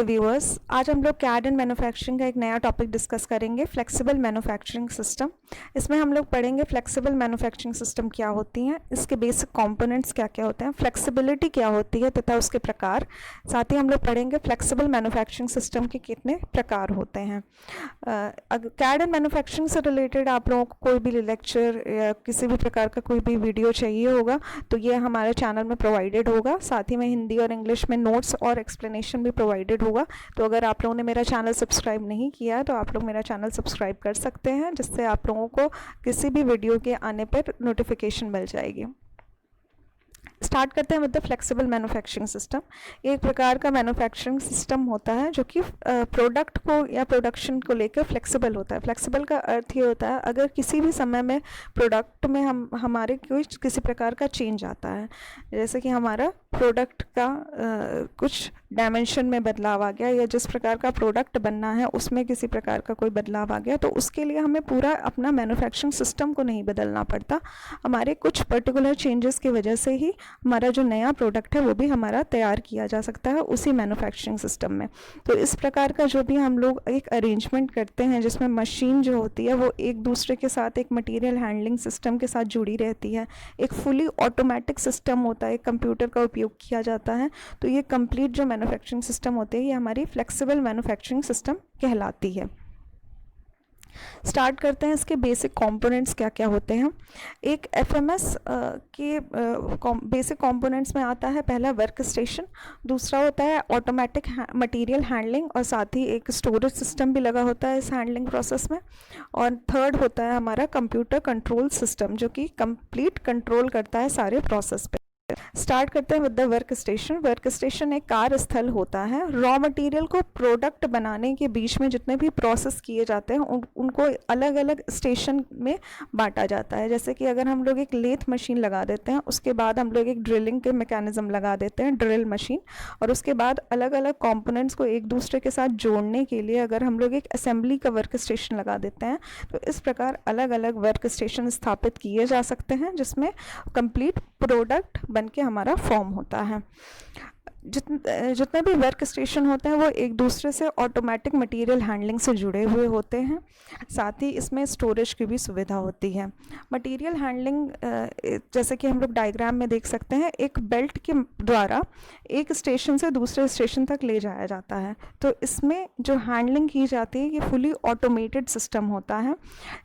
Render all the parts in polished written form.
तो व्यूअर्स, आज हम लोग कैड एंड मैन्युफैक्चरिंग का एक नया टॉपिक डिस्कस करेंगे, फ्लेक्सिबल मैन्युफैक्चरिंग सिस्टम। इसमें हम लोग पढ़ेंगे फ्लेक्सिबल मैन्युफैक्चरिंग सिस्टम क्या होती हैं, इसके बेसिक कंपोनेंट्स क्या क्या होते हैं, फ्लेक्सिबिलिटी क्या होती है तथा उसके प्रकार। साथ ही हम लोग पढ़ेंगे फ्लेक्सिबल मैन्युफैक्चरिंग सिस्टम के कितने प्रकार होते हैं। कैड एंड मैन्युफैक्चरिंग से रिलेटेड आप लोगों को कोई भी लेक्चर या किसी भी प्रकार का कोई भी वीडियो चाहिए होगा तो ये हमारे चैनल में प्रोवाइडेड होगा। साथ ही में हिंदी और इंग्लिश में नोट्स और एक्सप्लेनेशन भी प्रोवाइडेड होगा। तो अगर आप लोगों ने मेरा चैनल सब्सक्राइब नहीं किया है तो आप लोग मेरा चैनल सब्सक्राइब कर सकते हैं, जिससे आप लोगों को किसी भी वीडियो के आने पर नोटिफिकेशन मिल जाएगी। स्टार्ट करते हैं with the flexible manufacturing system. एक प्रकार का मैन्युफैक्चरिंग सिस्टम होता है जो कि प्रोडक्ट को या प्रोडक्शन को लेकर फ्लेक्सिबल होता है। फ्लेक्सिबल का अर्थ ये होता है अगर किसी भी समय में प्रोडक्ट में हमारे किसी प्रकार का चेंज आता है, जैसे कि हमारा प्रोडक्ट का कुछ डायमेंशन में बदलाव आ गया या जिस प्रकार का प्रोडक्ट बनना है उसमें किसी प्रकार का कोई बदलाव आ गया, तो उसके लिए हमें पूरा अपना मैन्युफैक्चरिंग सिस्टम को नहीं बदलना पड़ता। हमारे कुछ पर्टिकुलर चेंजेस की वजह से ही हमारा जो नया प्रोडक्ट है वो भी हमारा तैयार किया जा सकता है उसी मैन्युफैक्चरिंग सिस्टम में। तो इस प्रकार का जो भी हम लोग एक अरेंजमेंट करते हैं जिसमें मशीन जो होती है वो एक दूसरे के साथ एक मटेरियल हैंडलिंग सिस्टम के साथ जुड़ी रहती है, एक फुली ऑटोमेटिक सिस्टम होता है, एक कंप्यूटर का उपयोग किया जाता है। तो ये कंप्लीट जो मैन्युफैक्चरिंग सिस्टम होते हैं ये हमारी फ्लेक्सिबल मैन्युफैक्चरिंग सिस्टम कहलाती है। स्टार्ट करते हैं इसके बेसिक कंपोनेंट्स क्या क्या होते हैं। एक एफएमएस के बेसिक कंपोनेंट्स में आता है पहला वर्क स्टेशन, दूसरा होता है ऑटोमेटिक मटेरियल हैंडलिंग और साथ ही एक स्टोरेज सिस्टम भी लगा होता है इस हैंडलिंग प्रोसेस में, और थर्ड होता है हमारा कंप्यूटर कंट्रोल सिस्टम जो कि कंप्लीट कंट्रोल करता है सारे प्रोसेस पे। स्टार्ट करते हैं with the work station. Work station एक कार्यस्थल होता है। रॉ मटेरियल को प्रोडक्ट बनाने के बीच में जितने भी प्रोसेस किए जाते हैं उनको अलग अलग स्टेशन में बांटा जाता है। जैसे कि अगर हम लोग एक लेथ मशीन लगा देते हैं, उसके बाद हम लोग एक ड्रिलिंग के मैकेनिज्म लगा देते हैं, ड्रिल मशीन, और उसके बाद अलग अलग कंपोनेंट्स को एक दूसरे के साथ जोड़ने के लिए अगर हम लोग एक असेंबली का वर्क स्टेशन लगा देते हैं, तो इस प्रकार अलग अलग वर्क स्टेशन स्थापित किए जा सकते हैं जिसमें कंप्लीट प्रोडक्ट बनके हमारा फॉर्म होता है। जितने भी वर्क स्टेशन होते हैं वो एक दूसरे से ऑटोमेटिक मटेरियल हैंडलिंग से जुड़े हुए होते हैं। साथ ही इसमें स्टोरेज की भी सुविधा होती है। मटेरियल हैंडलिंग जैसे कि हम लोग डायग्राम में देख सकते हैं, एक बेल्ट के द्वारा एक स्टेशन से दूसरे स्टेशन तक ले जाया जाता है। तो इसमें जो हैंडलिंग की जाती है ये फुली ऑटोमेटेड सिस्टम होता है।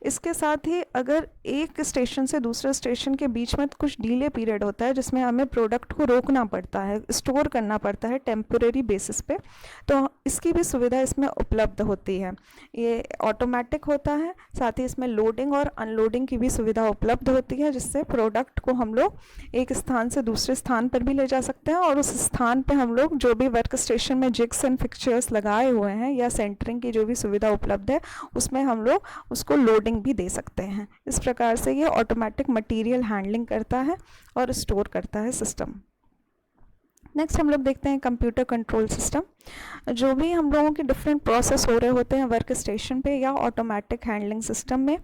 इसके साथ ही अगर एक स्टेशन से दूसरे स्टेशन के बीच में कुछ डिले पीरियड होता है जिसमें हमें प्रोडक्ट को रोकना पड़ता है, स्टोर करना पड़ता है टेम्पोरेरी बेसिस पे, तो इसकी भी सुविधा इसमें उपलब्ध होती है। ये ऑटोमेटिक होता है। साथ ही इसमें लोडिंग और अनलोडिंग की भी सुविधा उपलब्ध होती है, जिससे प्रोडक्ट को हम लोग एक स्थान से दूसरे स्थान पर भी ले जा सकते हैं और उस स्थान पे हम लोग जो भी वर्क स्टेशन में जिग्स एंड फिक्चर्स लगाए हुए हैं या सेंटरिंग की जो भी सुविधा उपलब्ध है उसमें हम लोग उसको लोडिंग भी दे सकते हैं। इस प्रकार से ये ऑटोमेटिक मटीरियल हैंडलिंग करता है और स्टोर करता है सिस्टम। नेक्स्ट हम लोग देखते हैं कंप्यूटर कंट्रोल सिस्टम। जो भी हम लोगों के डिफरेंट प्रोसेस हो रहे होते हैं वर्क स्टेशन पे या ऑटोमेटिक हैंडलिंग सिस्टम में,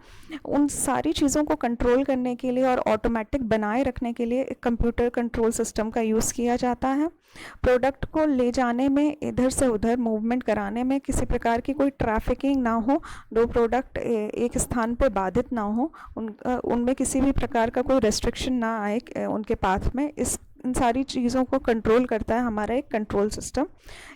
उन सारी चीज़ों को कंट्रोल करने के लिए और ऑटोमेटिक बनाए रखने के लिए एक कंप्यूटर कंट्रोल सिस्टम का यूज़ किया जाता है। प्रोडक्ट को ले जाने में, इधर से उधर मूवमेंट कराने में किसी प्रकार की कोई ट्रैफिकिंग ना हो, दो प्रोडक्ट एक स्थान पर बाधित ना हो, उनमें किसी भी प्रकार का कोई रेस्ट्रिक्शन ना आए उनके पाथ में, इन सारी चीज़ों को कंट्रोल करता है हमारा एक कंट्रोल सिस्टम।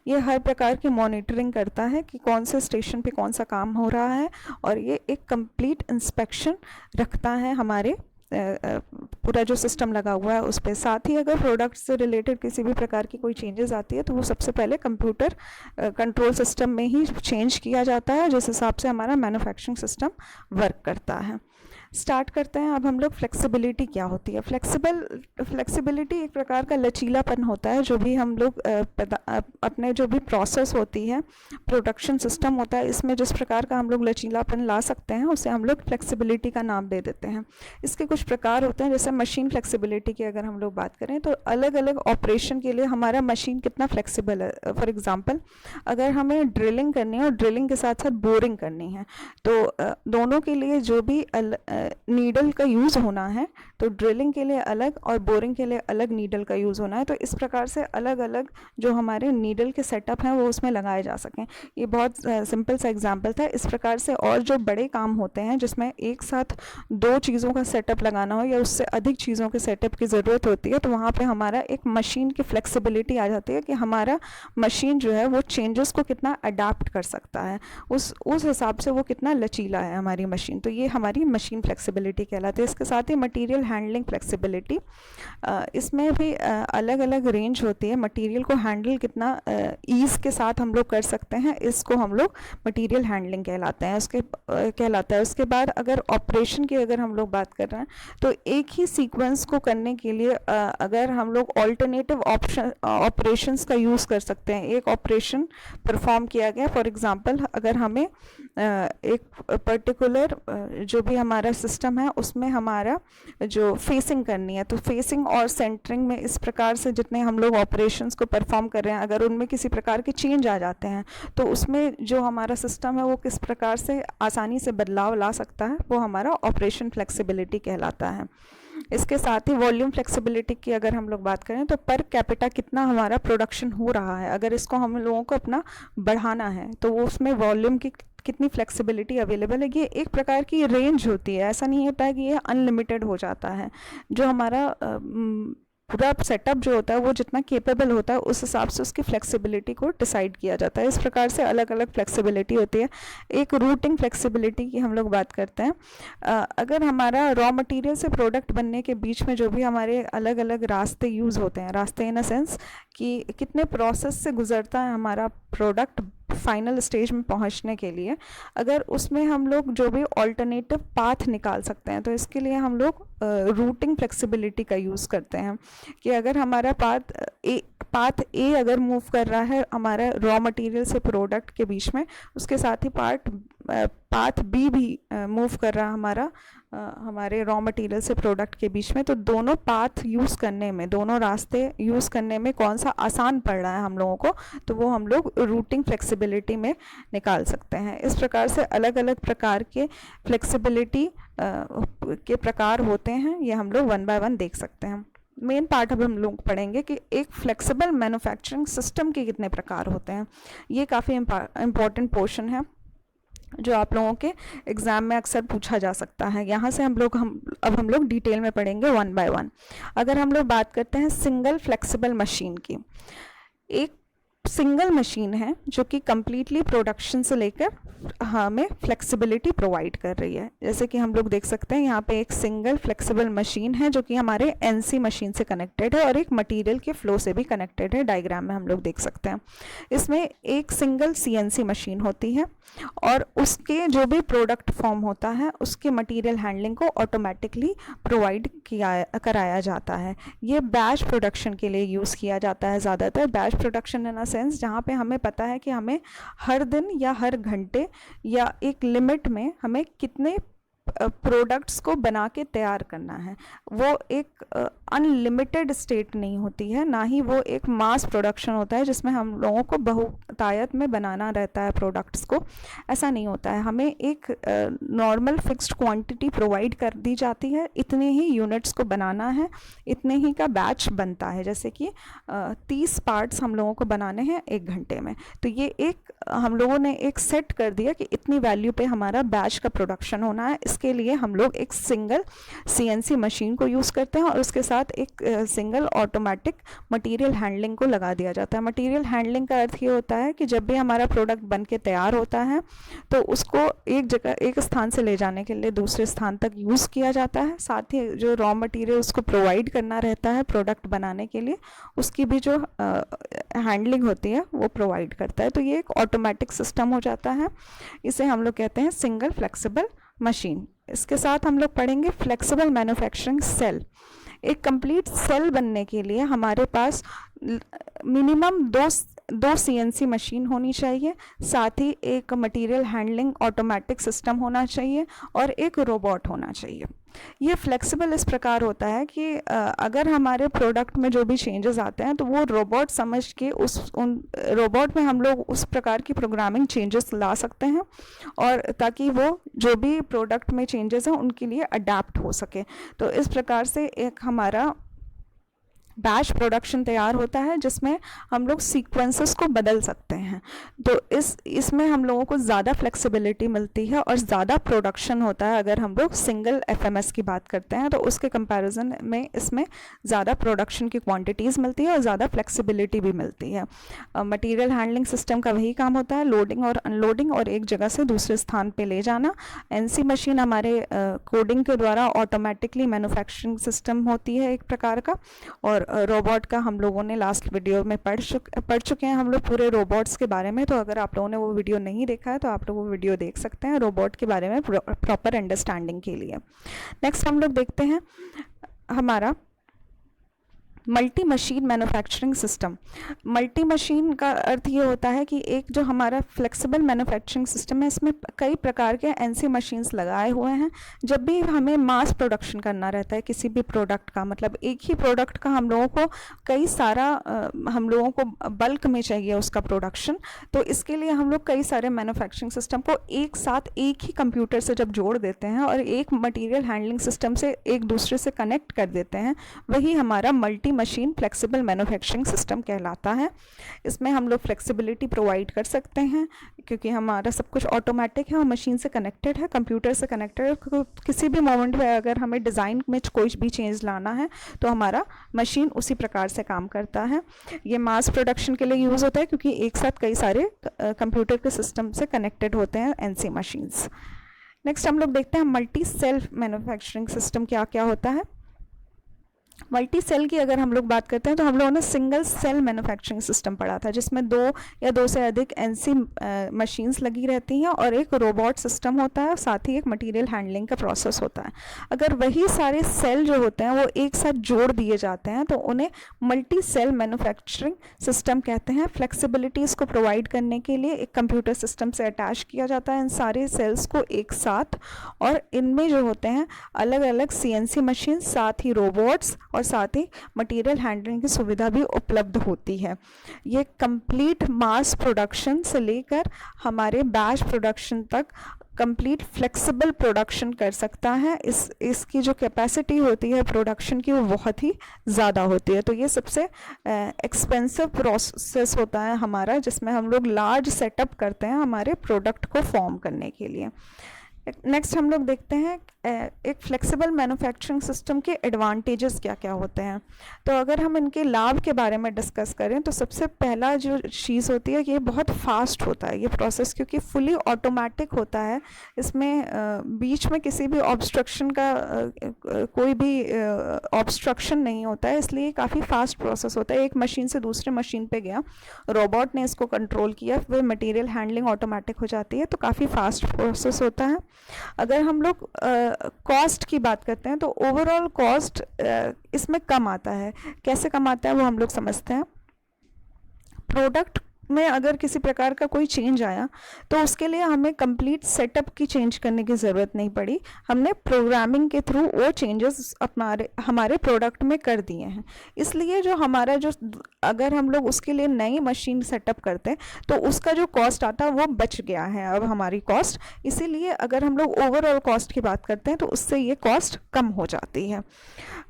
ये हर प्रकार की मॉनिटरिंग करता है कि कौन से स्टेशन पे कौन सा काम हो रहा है, और ये एक कंप्लीट इंस्पेक्शन रखता है हमारे पूरा जो सिस्टम लगा हुआ है उस पर। साथ ही अगर प्रोडक्ट से रिलेटेड किसी भी प्रकार की कोई चेंजेस आती है तो वो सबसे पहले कंप्यूटर कंट्रोल सिस्टम में ही चेंज किया जाता है, जिस हिसाब से हमारा मैन्युफैक्चरिंग सिस्टम वर्क करता है। स्टार्ट करते हैं अब हम लोग फ्लेक्सिबिलिटी क्या होती है। फ्लेक्सिबिलिटी एक प्रकार का लचीलापन होता है। जो भी हम लोग अपने जो भी प्रोसेस होती है, प्रोडक्शन सिस्टम होता है, इसमें जिस प्रकार का हम लोग लचीलापन ला सकते हैं उसे हम लोग फ्लेक्सिबिलिटी का नाम दे देते हैं। इसके कुछ प्रकार होते हैं। जैसे मशीन फ्लेक्सिबिलिटी की अगर हम लोग बात करें तो अलग अलग ऑपरेशन के लिए हमारा मशीन कितना फ्लेक्सिबल है। फॉर एग्जांपल अगर हमें ड्रिलिंग करनी है और ड्रिलिंग के साथ साथ बोरिंग करनी है, तो दोनों के लिए जो भी नीडल का यूज़ होना है तो ड्रिलिंग के लिए अलग और बोरिंग के लिए अलग नीडल का यूज़ होना है। तो इस प्रकार से अलग अलग जो हमारे नीडल के सेटअप हैं वो उसमें लगाए जा सकें। ये बहुत सिंपल सा एग्जांपल था। इस प्रकार से और जो बड़े काम होते हैं जिसमें एक साथ 2 चीज़ों का सेटअप लगाना हो या उससे अधिक चीज़ों के सेटअप की ज़रूरत होती है, तो वहाँ पे हमारा एक मशीन की फ्लेक्सिबिलिटी आ जाती है कि हमारा मशीन जो है वो चेंजेस को कितना अडाप्ट कर सकता है, उस हिसाब से वो कितना लचीला है हमारी मशीन। तो ये हमारी मशीन फ्लेक्सिबिलिटी कहलाती है। इसके साथ ही मटीरियल हैंडलिंग फ्लेक्सिबिलिटी, इसमें भी अलग अलग रेंज होती है। मटीरियल को हैंडल कितना ईज़ के साथ हम लोग कर सकते हैं, इसको हम लोग मटीरियल हैंडलिंग कहलाते हैं, कहलाता है। उसके बाद अगर ऑपरेशन की अगर हम लोग बात कर रहे हैं तो एक ही सीक्वेंस को करने के लिए अगर हम लोग ऑल्टरनेटिव ऑपरेशंस का यूज़ कर सकते हैं। एक ऑपरेशन परफॉर्म किया गया, फॉर एग्जांपल अगर हमें एक पर्टिकुलर जो भी हमारा सिस्टम है उसमें हमारा जो फेसिंग करनी है, तो फेसिंग और सेंटरिंग में इस प्रकार से जितने हम लोग ऑपरेशंस को परफॉर्म कर रहे हैं, अगर उनमें किसी प्रकार के चेंज आ जाते हैं तो उसमें जो हमारा सिस्टम है वो किस प्रकार से आसानी से बदलाव ला सकता है, वो हमारा ऑपरेशन फ्लेक्सिबिलिटी कहलाता है। इसके साथ ही वॉल्यूम फ्लेक्सिबिलिटी की अगर हम लोग बात करें तो पर कैपिटा कितना हमारा प्रोडक्शन हो रहा है, अगर इसको हम लोगों को अपना बढ़ाना है तो वो उसमें वॉल्यूम की कितनी फ्लेक्सिबिलिटी अवेलेबल है। ये एक प्रकार की रेंज होती है, ऐसा नहीं होता है कि ये अनलिमिटेड हो जाता है। जो हमारा पूरा सेटअप जो होता है वो जितना केपेबल होता है उस हिसाब से उसकी फ्लेक्सिबिलिटी को डिसाइड किया जाता है। इस प्रकार से अलग अलग फ्लेक्सिबिलिटी होती है। एक रूटिंग फ्लेक्सिबिलिटी की हम लोग बात करते हैं। अगर हमारा रॉ मटेरियल से प्रोडक्ट बनने के बीच में जो भी हमारे अलग अलग रास्ते यूज़ होते हैं, रास्ते इन अ सेंस कि कितने प्रोसेस से गुजरता है हमारा प्रोडक्ट फाइनल स्टेज में पहुंचने के लिए, अगर उसमें हम लोग जो भी ऑल्टरनेटिव पाथ निकाल सकते हैं तो इसके लिए हम लोग रूटिंग फ्लेक्सिबिलिटी का यूज़ करते हैं कि अगर हमारा पाथ ए अगर मूव कर रहा है हमारा रॉ मटेरियल से प्रोडक्ट के बीच में, उसके साथ ही पाथ बी भी मूव कर रहा है हमारे रॉ मटेरियल से प्रोडक्ट के बीच में, तो दोनों पाथ यूज़ करने में, दोनों रास्ते यूज़ करने में कौन सा आसान पड़ रहा है हम लोगों को, तो वो हम लोग रूटिंग फ्लेक्सिबिलिटी में निकाल सकते हैं। इस प्रकार से अलग अलग प्रकार के फ्लेक्सिबिलिटी के प्रकार होते हैं, ये हम लोग 1 बाय 1 देख सकते हैं। मेन पार्ट अब हम लोग पढ़ेंगे कि एक फ्लेक्सिबल मैन्युफैक्चरिंग सिस्टम के कितने प्रकार होते हैं। ये काफ़ी इम्पॉर्टेंट पोर्शन है जो आप लोगों के एग्ज़ाम में अक्सर पूछा जा सकता है। यहाँ से अब हम लोग डिटेल में पढ़ेंगे 1 बाय 1। अगर हम लोग बात करते हैं सिंगल फ्लेक्सिबल मशीन की, एक सिंगल मशीन है जो कि कम्प्लीटली प्रोडक्शन से लेकर हमें फ्लेक्सिबिलिटी प्रोवाइड कर रही है। जैसे कि हम लोग देख सकते हैं यहाँ पे एक सिंगल फ्लेक्सिबल मशीन है जो कि हमारे एनसी मशीन से कनेक्टेड है और एक मटेरियल के फ्लो से भी कनेक्टेड है। डायग्राम में हम लोग देख सकते हैं। इसमें एक सिंगल सीएनसी मशीन होती है और उसके जो भी प्रोडक्ट फॉर्म होता है उसके मटेरियल हैंडलिंग को ऑटोमेटिकली प्रोवाइड कराया जाता है। ये बैच प्रोडक्शन के लिए यूज़ किया जाता है ज़्यादातर। Batch production in a sense जहाँ पे हमें पता है कि हमें हर दिन या हर घंटे या एक लिमिट में हमें कितने प्रोडक्ट्स को बना के तैयार करना है। वो एक अनलिमिटेड स्टेट नहीं होती है, ना ही वो एक मास प्रोडक्शन होता है जिसमें हम लोगों को बहुतायत में बनाना रहता है प्रोडक्ट्स को। ऐसा नहीं होता है। हमें एक नॉर्मल फिक्स्ड क्वांटिटी प्रोवाइड कर दी जाती है, इतने ही यूनिट्स को बनाना है, इतने ही का बैच बनता है। जैसे कि 30 पार्ट्स हम लोगों को बनाने हैं 1 घंटे में, तो ये एक हम लोगों ने एक सेट कर दिया कि इतनी वैल्यू पे हमारा बैच का प्रोडक्शन होना है। इसके लिए हम लोग एक सिंगल सीएनसी मशीन को यूज़ करते हैं और उसके साथ एक सिंगल ऑटोमेटिक मटेरियल हैंडलिंग को लगा दिया जाता है। मटेरियल हैंडलिंग का अर्थ ये होता है कि जब भी हमारा प्रोडक्ट बन के तैयार होता है तो उसको एक स्थान से ले जाने के लिए दूसरे स्थान तक यूज़ किया जाता है। साथ ही जो रॉ मटेरियल उसको प्रोवाइड करना रहता है प्रोडक्ट बनाने के लिए, उसकी भी जो हैंडलिंग होती है वो प्रोवाइड करता है। तो ये एक ऑटोमेटिक सिस्टम हो जाता है। इसे हम लोग कहते हैं सिंगल फ्लेक्सिबल मशीन। इसके साथ हम लोग पढ़ेंगे फ्लेक्सिबल मैन्युफैक्चरिंग सेल। एक कंप्लीट सेल बनने के लिए हमारे पास मिनिमम 2 2 सीएनसी मशीन होनी चाहिए, साथ ही एक मटेरियल हैंडलिंग ऑटोमेटिक सिस्टम होना चाहिए और एक रोबोट होना चाहिए। ये फ्लेक्सिबल इस प्रकार होता है कि अगर हमारे प्रोडक्ट में जो भी चेंजेस आते हैं तो वो रोबोट समझ के उन रोबोट में हम लोग उस प्रकार की प्रोग्रामिंग चेंजेस ला सकते हैं, और ताकि वो जो भी प्रोडक्ट में चेंजेस हैं उनके लिए अडेप्ट हो सके। तो इस प्रकार से एक हमारा बैच प्रोडक्शन तैयार होता है जिसमें हम लोग सीक्वेंसेस को बदल सकते हैं। तो इसमें हम लोगों को ज़्यादा फ्लेक्सिबिलिटी मिलती है और ज़्यादा प्रोडक्शन होता है। अगर हम लोग सिंगल एफएमएस की बात करते हैं तो उसके कंपैरिजन में इसमें ज़्यादा प्रोडक्शन की क्वांटिटीज़ मिलती है और ज़्यादा फ्लेक्सिबिलिटी भी मिलती है। मटीरियल हैंडलिंग सिस्टम का वही काम होता है, लोडिंग और अनलोडिंग और एक जगह से दूसरे स्थान पर ले जाना। एनसी मशीन हमारे कोडिंग के द्वारा ऑटोमेटिकली मैन्युफैक्चरिंग सिस्टम होती है एक प्रकार का, और रोबोट का हम लोगों ने लास्ट वीडियो में पढ़ चुके हैं हम लोग पूरे रोबोट्स के बारे में। तो अगर आप लोगों ने वो वीडियो नहीं देखा है तो आप लोग वो वीडियो देख सकते हैं रोबोट के बारे में प्रॉपर अंडरस्टैंडिंग के लिए। नेक्स्ट हम लोग देखते हैं हमारा multi machine manufacturing system. Multi machine का अर्थ ये होता है कि एक जो हमारा फ्लेक्सिबल मैन्युफैक्चरिंग सिस्टम है इसमें कई प्रकार के एनसी मशीन्स लगाए हुए हैं। जब भी हमें मास प्रोडक्शन करना रहता है किसी भी प्रोडक्ट का, मतलब एक ही प्रोडक्ट का हम लोगों को कई सारा हम लोगों को बल्क में चाहिए उसका प्रोडक्शन, तो इसके लिए हम लोग कई सारे मैन्युफैक्चरिंग सिस्टम को एक साथ एक ही कंप्यूटर से जब जोड़ देते हैं और एक मटीरियल हैंडलिंग सिस्टम से एक दूसरे से कनेक्ट कर देते हैं, वही हमारा multi machine flexible manufacturing system कहलाता है। इसमें हम लोग फ्लेक्सिबिलिटी प्रोवाइड कर सकते हैं क्योंकि हमारा सब कुछ ऑटोमेटिक है और मशीन से कनेक्टेड है, कंप्यूटर से कनेक्टेड है। किसी भी मोमेंट में अगर हमें डिज़ाइन में कोई भी चेंज लाना है तो हमारा मशीन उसी प्रकार से काम करता है। ये मास प्रोडक्शन के लिए यूज़ होता है क्योंकि एक साथ कई सारे कंप्यूटर के सिस्टम से कनेक्टेड होते हैं एनसी मशीन्स। नेक्स्ट हम लोग देखते हैं मल्टी सेल मैन्युफैक्चरिंग सिस्टम क्या क्या होता है। मल्टी सेल की अगर हम लोग बात करते हैं तो हम लोगों ने सिंगल सेल मैन्युफैक्चरिंग सिस्टम पढ़ा था जिसमें 2 या 2 से अधिक एनसी मशीन्स लगी रहती हैं और एक रोबोट सिस्टम होता है, साथ ही एक मटेरियल हैंडलिंग का प्रोसेस होता है। अगर वही सारे सेल जो होते हैं वो एक साथ जोड़ दिए जाते हैं तो उन्हें मल्टी सेल मैन्युफैक्चरिंग सिस्टम कहते हैं। फ्लेक्सिबिलिटीज़ को प्रोवाइड करने के लिए एक कंप्यूटर सिस्टम से अटैच किया जाता है इन सारे सेल्स को एक साथ, और इनमें जो होते हैं अलग अलग सीएनसी मशीन, साथ ही रोबोट्स और साथ ही मटेरियल हैंडलिंग की सुविधा भी उपलब्ध होती है। ये कंप्लीट मास प्रोडक्शन से लेकर हमारे बैच प्रोडक्शन तक कंप्लीट फ्लेक्सिबल प्रोडक्शन कर सकता है। इसकी जो कैपेसिटी होती है प्रोडक्शन की वो बहुत ही ज़्यादा होती है। तो ये सबसे एक्सपेंसिव प्रोसेस होता है हमारा, जिसमें हम लोग लार्ज सेटअप करते हैं हमारे प्रोडक्ट को फॉर्म करने के लिए। नेक्स्ट हम लोग देखते हैं एक फ्लेक्सिबल मैन्युफैक्चरिंग सिस्टम के एडवांटेजेस क्या क्या होते हैं। तो अगर हम इनके लाभ के बारे में डिस्कस करें तो सबसे पहला जो चीज़ होती है ये बहुत फास्ट होता है ये प्रोसेस, क्योंकि फुली ऑटोमेटिक होता है। इसमें बीच में किसी भी ऑब्स्ट्रक्शन का कोई भी ऑब्स्ट्रक्शन नहीं होता है, इसलिए काफ़ी फास्ट प्रोसेस होता है। एक मशीन से दूसरे मशीन पे गया, रोबोट ने इसको कंट्रोल किया, फिर मटेरियल हैंडलिंग ऑटोमेटिक हो जाती है, तो काफ़ी फास्ट प्रोसेस होता है। अगर हम लोग कॉस्ट की बात करते हैं तो ओवरऑल कॉस्ट इसमें कम आता है। कैसे कम आता है वो हम लोग समझते हैं। प्रोडक्ट में अगर किसी प्रकार का कोई चेंज आया तो उसके लिए हमें कंप्लीट सेटअप की चेंज करने की ज़रूरत नहीं पड़ी, हमने प्रोग्रामिंग के थ्रू वो चेंजेस हमारे प्रोडक्ट में कर दिए हैं। इसलिए जो हमारा जो अगर हम लोग उसके लिए नई मशीन सेटअप करते हैं तो उसका जो कॉस्ट आता है वो बच गया है अब हमारी कॉस्ट। इसीलिए अगर हम लोग ओवरऑल कॉस्ट की बात करते हैं तो उससे ये कॉस्ट कम हो जाती है।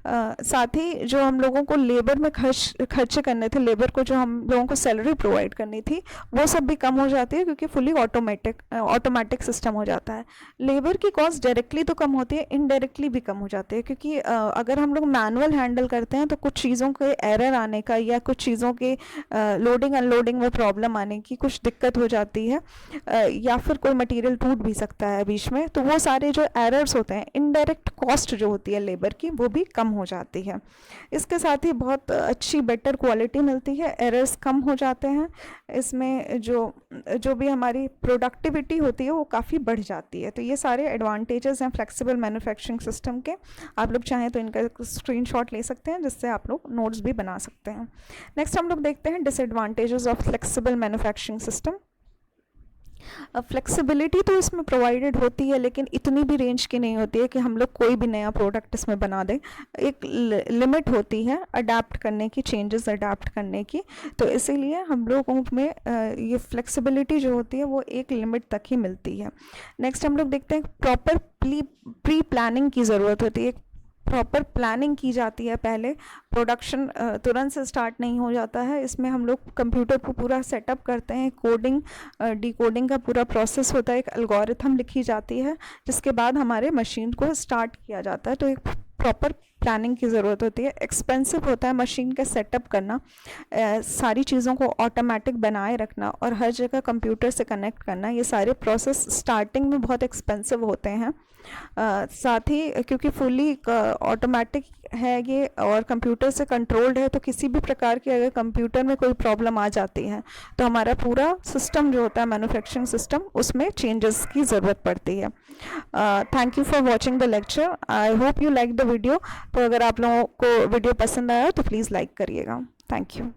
साथ ही जो हम लोगों को लेबर में खर्चे करने थे, लेबर को जो हम लोगों को सैलरी प्रोवाइड करनी थी, वो सब भी कम हो जाती है क्योंकि फुली ऑटोमेटिक सिस्टम हो जाता है। लेबर की कॉस्ट डायरेक्टली तो कम होती है, इनडायरेक्टली भी कम हो जाती है, क्योंकि अगर हम लोग मैनुअल हैंडल करते हैं तो कुछ चीज़ों के एरर आने का या कुछ चीज़ों के लोडिंग अनलोडिंग में प्रॉब्लम आने की कुछ दिक्कत हो जाती है, या फिर कोई मटेरियल टूट भी सकता है बीच में, तो वो सारे जो एरर्स होते हैं, इनडायरेक्ट कॉस्ट जो होती है लेबर की, वो भी कम हो जाती है। इसके साथ ही बहुत अच्छी बेटर क्वालिटी मिलती है, एरर्स कम हो जाते हैं, इसमें जो भी हमारी प्रोडक्टिविटी होती है वो काफ़ी बढ़ जाती है। तो ये सारे एडवांटेजेस हैं फ्लेक्सिबल मैन्युफैक्चरिंग सिस्टम के। आप लोग चाहें तो इनका स्क्रीनशॉट ले सकते हैं, जिससे आप लोग नोट्स भी बना सकते हैं। नेक्स्ट हम लोग देखते हैं disadvantages of flexible manufacturing system. Flexibility तो इसमें प्रोवाइडेड होती है, लेकिन इतनी भी रेंज की नहीं होती है कि हम लोग कोई भी नया प्रोडक्ट इसमें बना दें। एक लिमिट होती है अडेप्ट करने की, चेंजेस अडेप्ट करने की। तो इसीलिए हम लोगों में ये फ्लेक्सिबिलिटी जो होती है वो एक लिमिट तक ही मिलती है। नेक्स्ट हम लोग देखते हैं प्रॉपर प्री प्लानिंग की ज़रूरत होती है। प्रॉपर प्लानिंग की जाती है पहले। प्रोडक्शन तुरंत से स्टार्ट नहीं हो जाता है। इसमें हम लोग कंप्यूटर को पूरा सेटअप करते हैं, कोडिंग डिकोडिंग का पूरा प्रोसेस होता है, एक एल्गोरिथम लिखी जाती है, जिसके बाद हमारे मशीन को स्टार्ट किया जाता है। तो एक प्रॉपर प्लानिंग की ज़रूरत होती है। एक्सपेंसिव होता है मशीन का सेटअप करना, सारी चीज़ों को ऑटोमेटिक बनाए रखना और हर जगह कंप्यूटर से कनेक्ट करना। ये सारे प्रोसेस स्टार्टिंग में बहुत एक्सपेंसिव होते हैं। साथ ही क्योंकि फुली ऑटोमेटिक है ये और कंप्यूटर से कंट्रोल्ड है, तो किसी भी प्रकार की अगर कंप्यूटर में कोई प्रॉब्लम आ जाती है तो हमारा पूरा सिस्टम जो होता है मैन्युफैक्चरिंग सिस्टम, उसमें चेंजेस की ज़रूरत पड़ती है। Thank you for watching the lecture. I hope you like the video. तो अगर आप लोगों को वीडियो पसंद आया तो प्लीज़ लाइक करिएगा। Thank you.